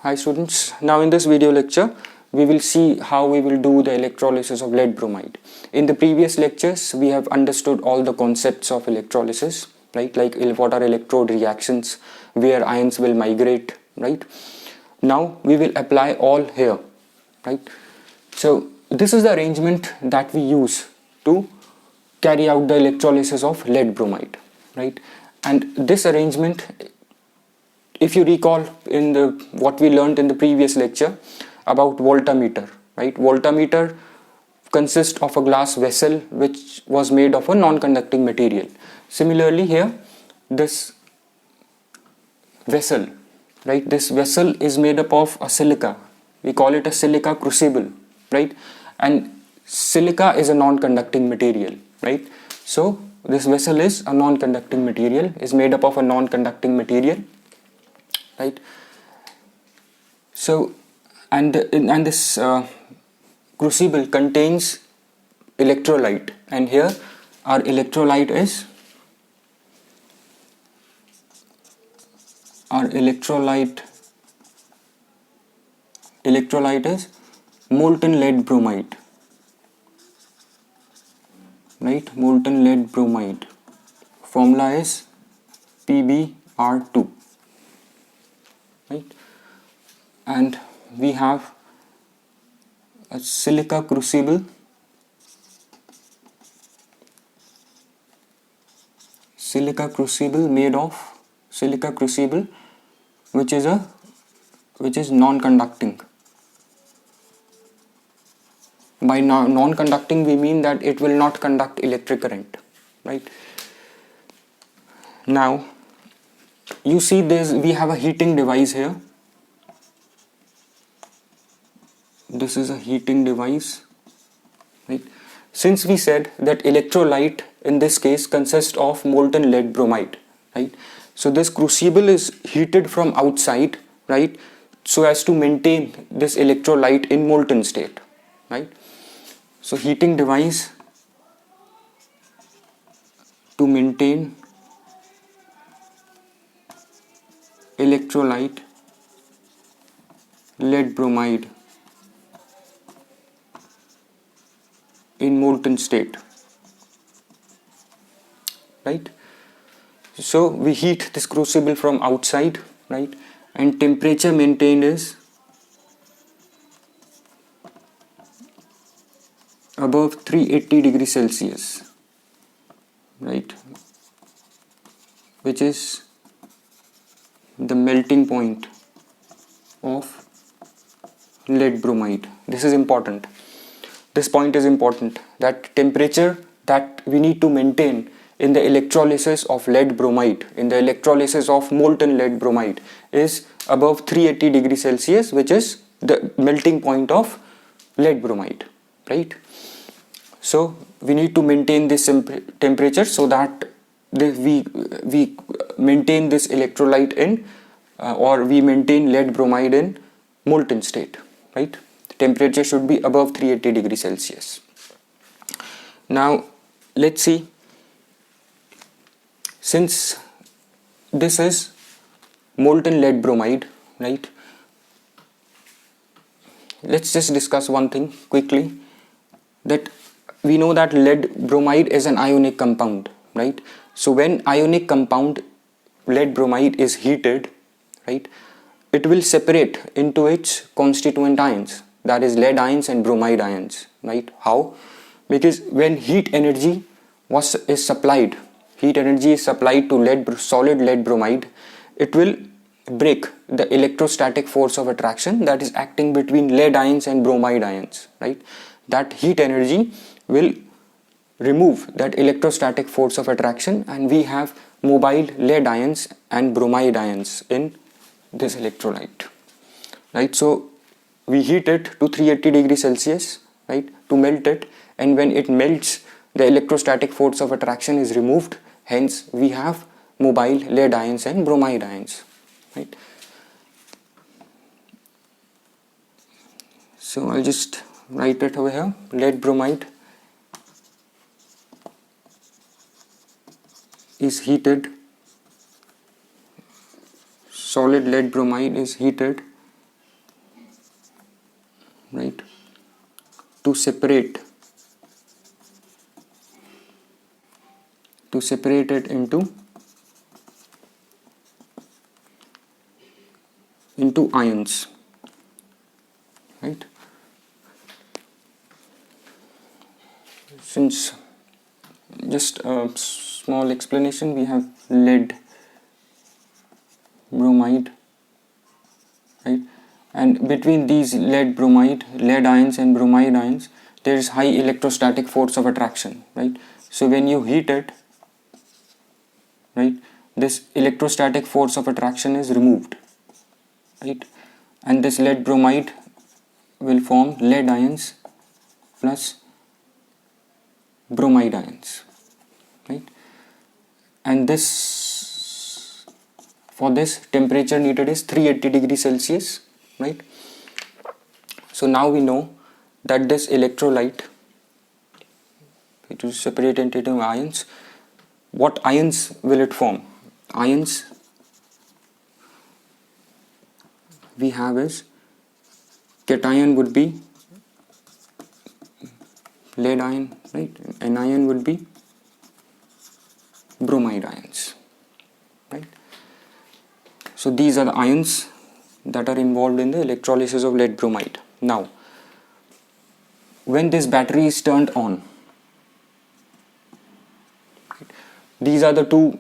Hi students, now in this video lecture we will see how we will do the electrolysis of lead bromide. In the previous lectures we have understood all the concepts of electrolysis, right, like what are electrode reactions, where ions will migrate, right. Now we will apply all here, right. So this is the arrangement that we use to carry out the electrolysis of lead bromide, right. And this arrangement, if you recall in the what we learned in the previous lecture about voltameter, right, voltameter consists of a glass vessel which was made of a non-conducting material. Similarly here, this vessel, right, this vessel is made up of a silica. We call it a silica crucible, right, and silica is a non-conducting material, right. So this vessel is a non-conducting material, is made up of a non-conducting material, right. So and this crucible contains electrolyte, and here our electrolyte is molten lead bromide, right, molten lead bromide. Formula is PbR2, right, and we have a silica crucible, made of silica crucible which is non-conducting. By non-conducting we mean that it will not conduct electric current, right. Now you see this, we have a heating device here. This is a heating device, right. Since we said that electrolyte in this case consists of molten lead bromide, right, so this crucible is heated from outside, right, so as to maintain this electrolyte in molten state, right. So heating device to maintain electrolyte lead bromide in molten state, right. So we heat this crucible from outside, right, and temperature maintained is above 380 degrees Celsius, right, which is the melting point of lead bromide. This is important. This point is important, that temperature that we need to maintain in the electrolysis of lead bromide, in the electrolysis of molten lead bromide, is above 380 degrees Celsius, which is the melting point of lead bromide, right. So we need to maintain this temperature so that we maintain this electrolyte in or we maintain lead bromide in molten state, right. The temperature should be above 380 degrees Celsius. Now let's see, since this is molten lead bromide, right, let's just discuss one thing quickly, that we know that lead bromide is an ionic compound, right. So when ionic compound lead bromide is heated, right, it will separate into its constituent ions, that is lead ions and bromide ions, right. How? Because when heat energy is supplied to solid lead bromide, it will break the electrostatic force of attraction that is acting between lead ions and bromide ions, right. That heat energy will remove that electrostatic force of attraction, and we have mobile lead ions and bromide ions in this electrolyte, right. So we heat it to 380 degrees Celsius, right, to melt it, and when it melts, the electrostatic force of attraction is removed, hence we have mobile lead ions and bromide ions, right. So I'll just write it over here, lead bromide is heated, solid lead bromide is heated to separate it into ions, right? Since just a small explanation, we have lead bromide, right? And between these lead ions and bromide ions, there is high electrostatic force of attraction, right? So when you heat it, right, this electrostatic force of attraction is removed, right? And this lead bromide will form lead ions plus bromide ions, right? And this, for this, temperature needed is 380 degrees Celsius, right? So now we know that this electrolyte, it will separate into ions. What ions will it form? Ions we have is, cation would be lead ion, right? Anion would be bromide ions, right? So these are the ions that are involved in the electrolysis of lead bromide. Now, when this battery is turned on, these are the two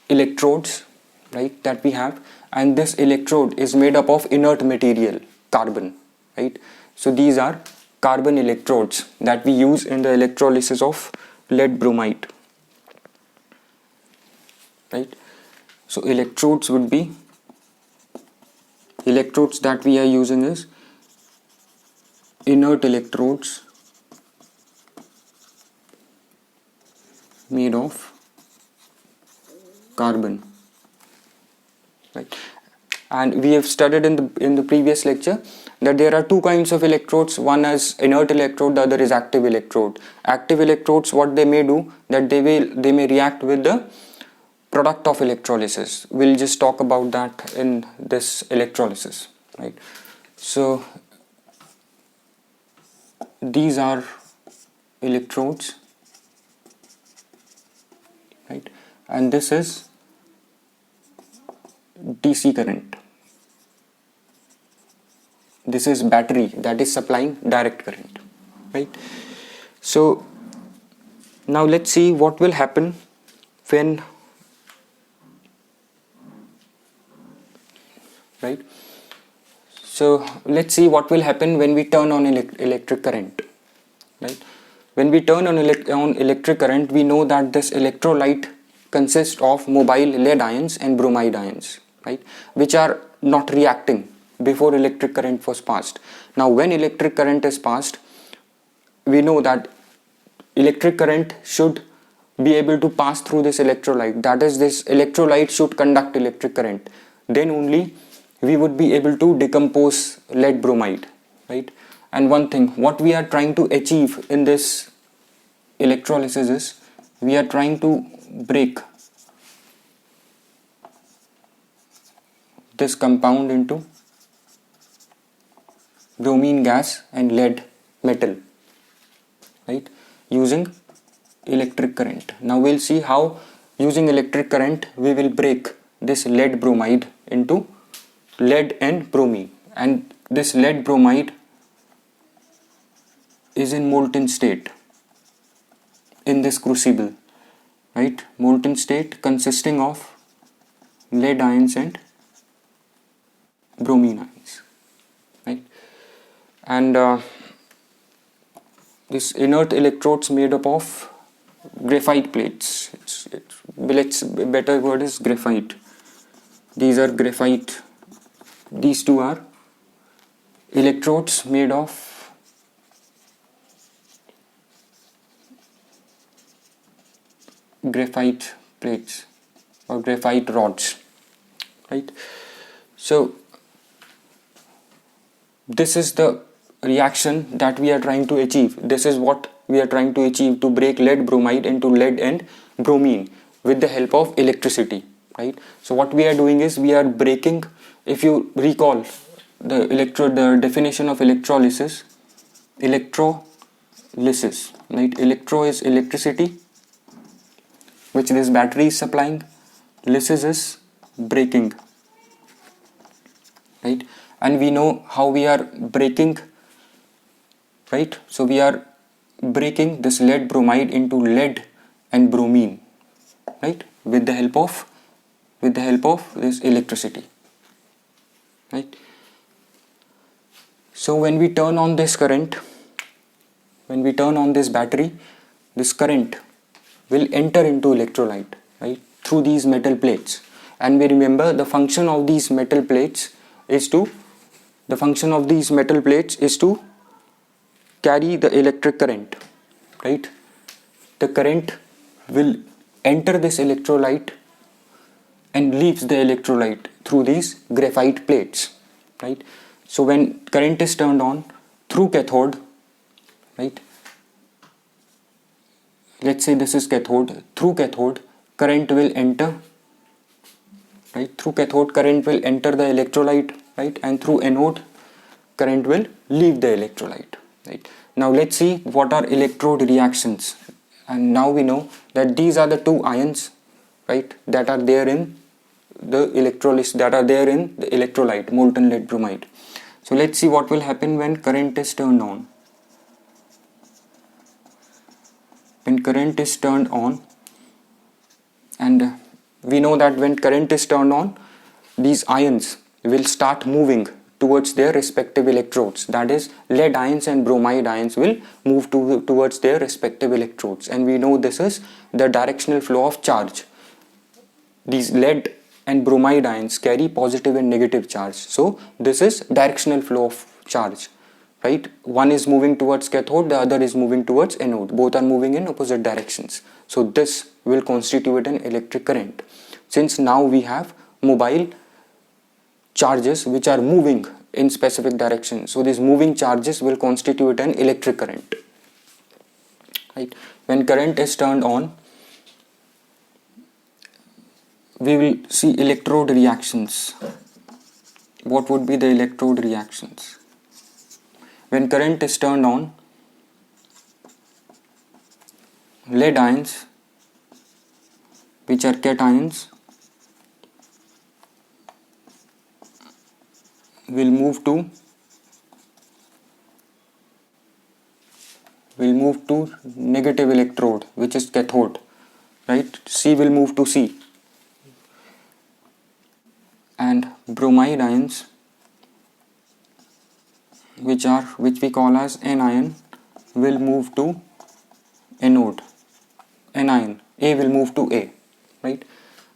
electrodes, right, that we have, and this electrode is made up of inert material, carbon, right? So these are carbon electrodes that we use in the electrolysis of lead bromide, right? So electrodes that we are using is inert electrodes made of carbon, right? And we have studied in the previous lecture that there are two kinds of electrodes. One is inert electrode, the other is active electrode. Active electrodes, what they may do, that they may react with the product of electrolysis. We'll just talk about that in this electrolysis, right? So these are electrodes, right? And this is DC current. This is battery that is supplying direct current, right? So now let's see what will happen when, right? So let's see what will happen when we turn on electric current, right? When we turn on electric current, we know that this electrolyte consists of mobile lead ions and bromide ions, right, which are not reacting before electric current was passed. Now when electric current is passed, we know that electric current should be able to pass through this electrolyte, that is, this electrolyte should conduct electric current. Then only we would be able to decompose lead bromide, right? And one thing, what we are trying to achieve in this electrolysis is, we are trying to break this compound into bromine gas and lead metal, right, using electric current. Now we'll see how using electric current we will break this lead bromide into lead and bromine. And this lead bromide is in molten state in this crucible, right? Molten state consisting of lead ions and bromine ions, right? And this inert electrodes made up of graphite plates. It's better word is graphite. These are graphite. These two are electrodes made of graphite plates or graphite rods, right? So this is the reaction that we are trying to achieve. This is what we are trying to achieve, to break lead bromide into lead and bromine with the help of electricity, right? So what we are doing is, we are breaking, if you recall the definition of electrolysis, electrolysis, right? Electro is electricity which this battery is supplying, lysis is breaking, right? And we know how we are breaking, right? So we are breaking this lead bromide into lead and bromine, right? With the help of this electricity, right? So when we turn on this current, when we turn on this battery, this current will enter into electrolyte, right, through these metal plates. And we remember the function of these metal plates is to carry the electric current, right? The current will enter this electrolyte and leaves the electrolyte through these graphite plates, right? So when current is turned on through cathode, right, let's say this is cathode, through cathode current will enter, right? Through cathode current will enter the electrolyte, right? And through anode current will leave the electrolyte, right? Now let's see what are electrode reactions. And now we know that these are the two ions, right, that are there in the electrolyte, molten lead bromide. So let's see what will happen when current is turned on. When current is turned on, and we know that when current is turned on, these ions will start moving towards their respective electrodes. That is, lead ions and bromide ions will move towards their respective electrodes. And we know this is the directional flow of charge. These lead and bromide ions carry positive and negative charge. So this is directional flow of charge, right? One is moving towards cathode, the other is moving towards anode. Both are moving in opposite directions. So this will constitute an electric current. Since now we have mobile charges which are moving in specific direction, so these moving charges will constitute an electric current, right? When current is turned on, we will see electrode reactions. What would be the electrode reactions? When current is turned on, lead ions, which are cations, will move to negative electrode, which is cathode, right? C will move to C. And bromide ions, which we call as anion, will move to anode. Anion A will move to A, right?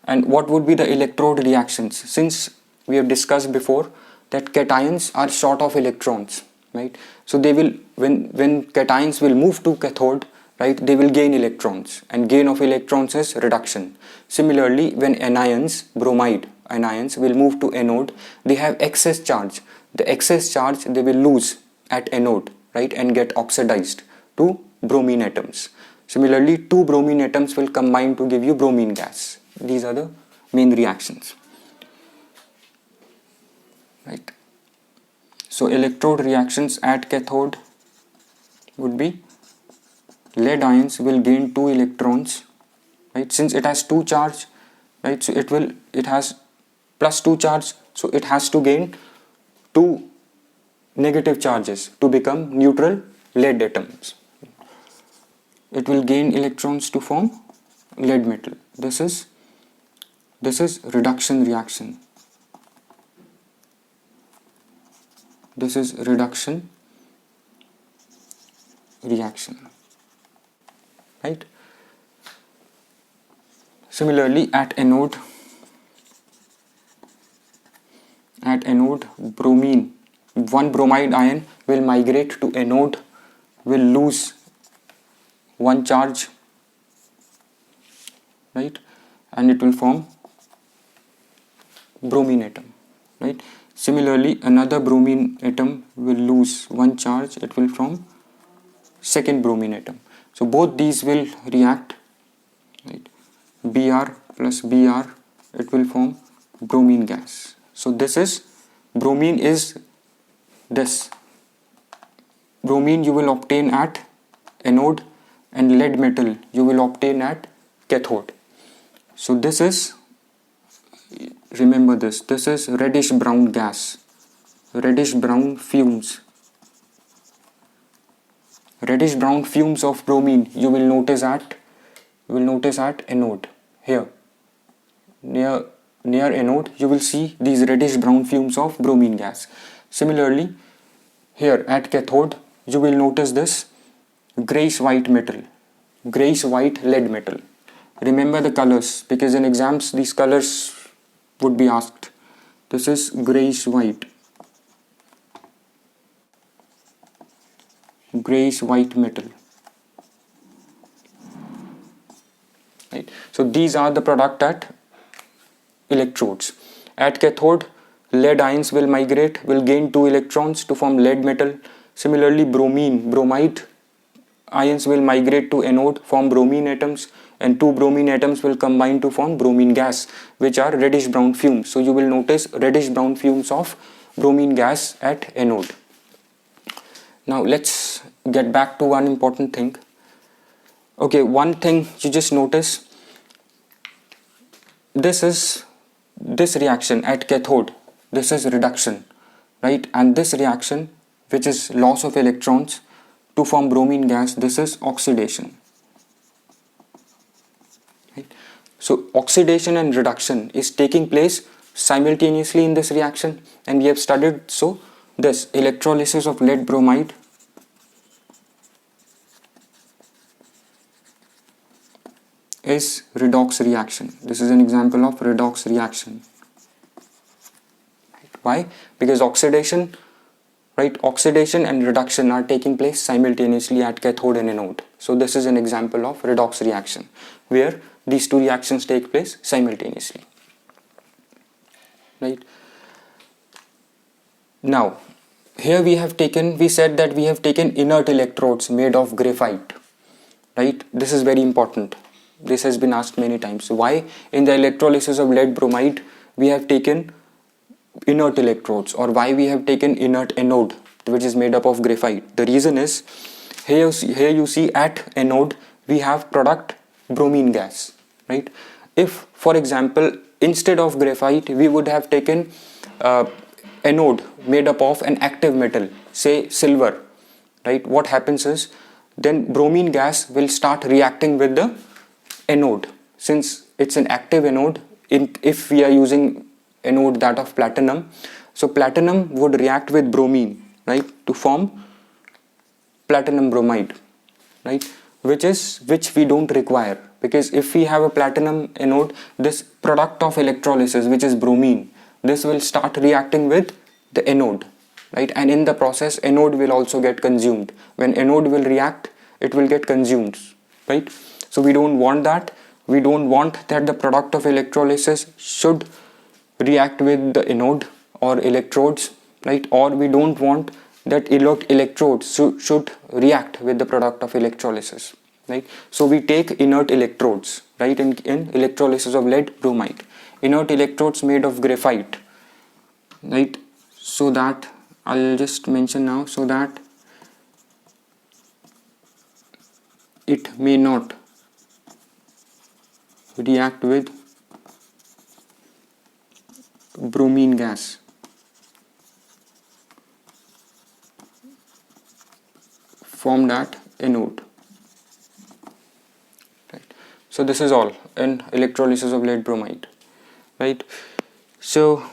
And what would be the electrode reactions? Since we have discussed before that cations are short of electrons, right? So they will, when cations will move to cathode, right, they will gain electrons, and gain of electrons is reduction. Similarly, when anions, bromide anions, will move to anode, they have excess charge. The excess charge they will lose at anode, right, and get oxidized to bromine atoms. Similarly, two bromine atoms will combine to give you bromine gas. These are the main reactions, right? So electrode reactions at cathode would be lead ions will gain 2 electrons, right? Since it has 2 charge, right, so it has plus 2 charge, so it has to gain 2 negative charges to become neutral lead atoms. It will gain electrons to form lead metal. This is reduction reaction. This is reduction reaction, right? Similarly, at anode, bromine, one bromide ion will migrate to anode, will lose one charge, right, and it will form bromine atom, right? Similarly, another bromine atom will lose one charge, it will form second bromine atom. So both these will react, right? Br plus Br, it will form bromine gas. So this is, bromine is this bromine you will obtain at anode, and lead metal you will obtain at cathode. So this is, remember this is reddish brown gas, reddish brown fumes. Reddish brown fumes of bromine you will notice at anode. Here near anode you will see these reddish brown fumes of bromine gas. Similarly, here at cathode you will notice this grayish white metal, grayish white lead metal. Remember the colors, because in exams these colors would be asked. This is grayish white metal, right? So these are the product at electrodes. At cathode, lead ions will gain 2 electrons to form lead metal. Similarly, bromide ions will migrate to anode, form bromine atoms, and 2 bromine atoms will combine to form bromine gas, which are reddish brown fumes. So you will notice reddish brown fumes of bromine gas at anode. Now let's get back to one important thing. Okay, one thing you just notice, this reaction at cathode, this is reduction, right? And this reaction, which is loss of electrons to form bromine gas, this is oxidation, right? So oxidation and reduction is taking place simultaneously in this reaction, and we have studied. So this electrolysis of lead bromide is redox reaction. This is an example of redox reaction. Why? Because oxidation and reduction are taking place simultaneously at cathode and anode. So this is an example of redox reaction, where these two reactions take place simultaneously, right? Now here we said that we have taken inert electrodes made of graphite, right? This is very important. This has been asked many times. Why in the electrolysis of lead bromide we have taken inert electrodes, or why we have taken inert anode which is made up of graphite? The reason is, here you see at anode we have product bromine gas, right? If for example instead of graphite we would have taken anode made up of an active metal, say silver, right? What happens is, then bromine gas will start reacting with the anode. Since it's an active anode, if we are using anode that of platinum, so platinum would react with bromine, right, to form platinum bromide, right, which we don't require, because if we have a platinum anode, this product of electrolysis, which is bromine, this will start reacting with the anode, right, and in the process anode will also get consumed. When anode will react, it will get consumed, right? So we don't want that. We don't want that the product of electrolysis should react with the anode or electrodes, right? Or we don't want that electrodes should react with the product of electrolysis, right? So we take inert electrodes, right, in electrolysis of lead bromide. Inert electrodes made of graphite, right? So that I'll just mention now, so that it may not react with bromine gas, formed at anode, right? So this is all in electrolysis of lead bromide, right? So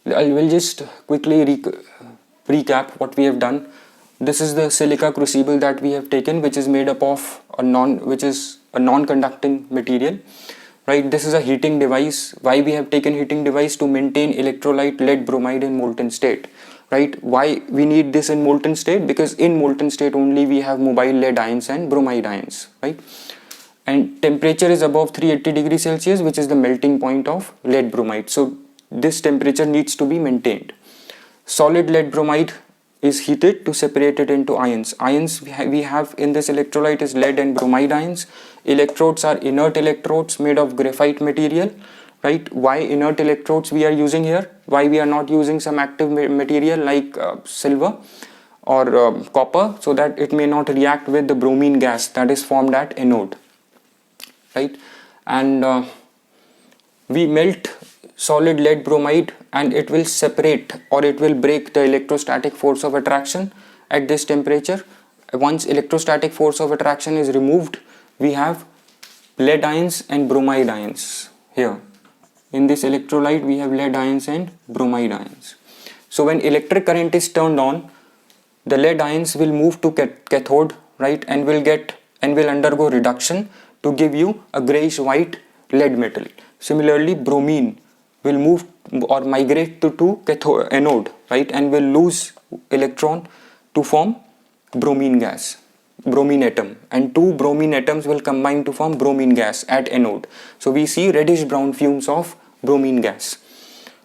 I will just quickly recap what we have done. This is the silica crucible that we have taken, which is made up of a non-conducting material, right? This is a heating device. Why we have taken heating device? To maintain electrolyte lead bromide in molten state, right? Why we need this in molten state? Because in molten state only we have mobile lead ions and bromide ions, right? And temperature is above 380 degrees Celsius, which is the melting point of lead bromide. So this temperature needs to be maintained. Solid lead bromide is heated to separate it into ions. Ions we have in this electrolyte is lead and bromide ions. Electrodes are inert electrodes made of graphite material, right? Why inert electrodes we are using here? Why we are not using some active material like silver or copper, so that it may not react with the bromine gas that is formed at anode, right? And we melt solid lead bromide and it will separate, or it will break the electrostatic force of attraction at this temperature. Once electrostatic force of attraction is removed, we have lead ions and bromide ions here. In this electrolyte we have lead ions and bromide ions. So when electric current is turned on, the lead ions will move to cathode, right, and will undergo reduction to give you a grayish white lead metal. Similarly, bromine will move or migrate to anode, right, and will lose electron to form bromine gas, bromine atom, and two bromine atoms will combine to form bromine gas at anode. So we see reddish brown fumes of bromine gas.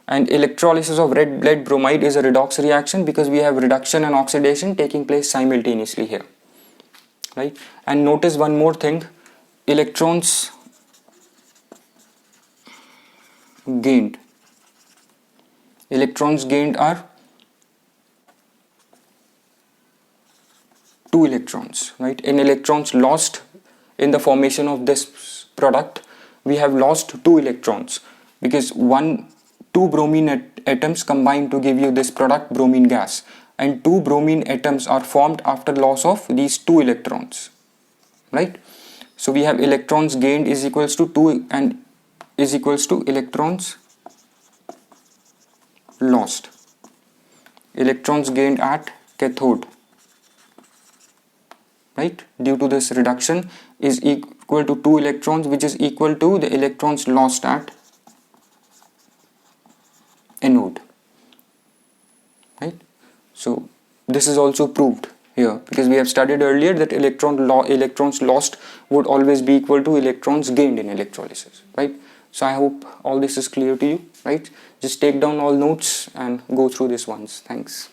And electrolysis of lead bromide is a redox reaction because we have reduction and oxidation taking place simultaneously here, right? And notice one more thing, electrons gained are 2 electrons, right? In electrons lost in the formation of this product, we have lost 2 electrons because two bromine atoms combine to give you this product, bromine gas, and 2 bromine atoms are formed after loss of these 2 electrons, right? So we have electrons gained is equals to 2 and is equals to electrons lost. Electrons gained at cathode, right, due to this reduction is equal to 2 electrons, which is equal to the electrons lost at anode, right? So this is also proved here because we have studied earlier that electrons lost would always be equal to electrons gained in electrolysis, right? So I hope all this is clear to you, right? Just take down all notes and go through this once. Thanks.